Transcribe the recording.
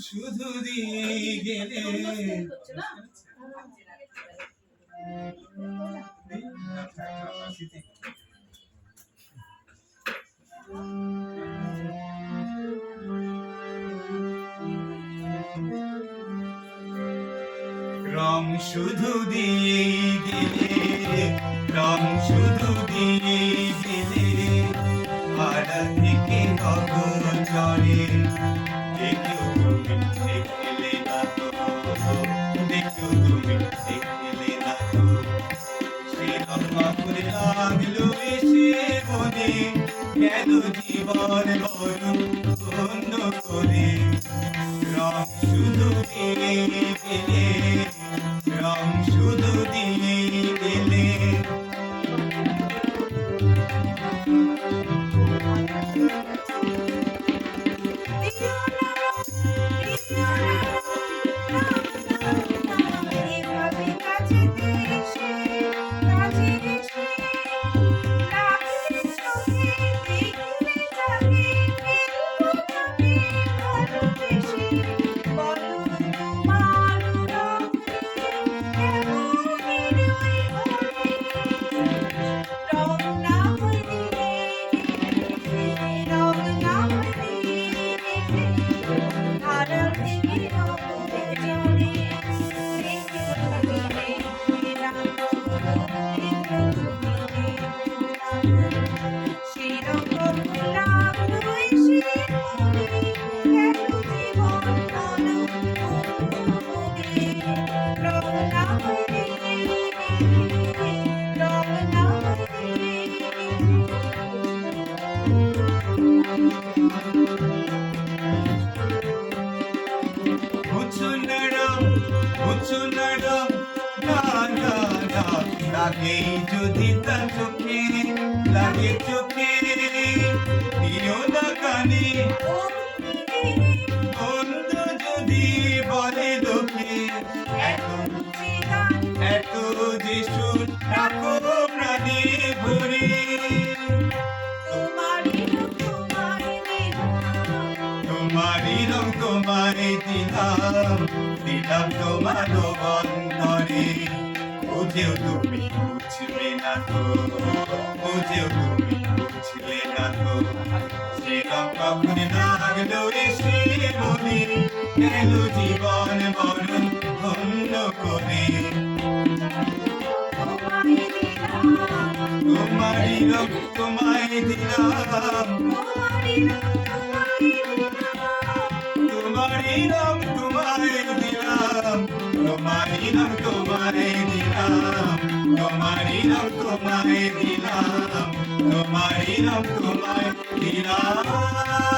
শুধু দিয়ে গেলে রং শুধু দিয়ে গেলে রং শুধু দিয়ে গেলে পাড়া থেকে নগর চড়ে দেখেও তুমি দেখলে না তো দেখেও তুমি দেখলে না তো সেরকম করে লাগলো এসে মনে গেল জীবন বড় ধন্য করে রং শুধু দিয়ে গেলে রং শুধু দিয়ে গেলে লাগে যদি তার চোখে লাগে চোখে দিও না কানে বন্ধু যদি বলে লোকে এত যে সুর রাখো প্রাণে ভরে তোমারই রং তোমায় দিলাম দিলাম তোমার বন্ধরে বুঝেও তুমি বুঝবে না তো বুঝেও তুমি বুঝলে না তো সেরকম কখন লাগলো এসে মনে গেল জীবন বরণ ধন্য করে তোমারই রং তোমায় দিলাম তোমারই রং তোমায় দিলাম তোমারই রং তোমায় দিলাম তোমারই রং তোমায় দিলাম তোমারই রং তোমায় দিলাম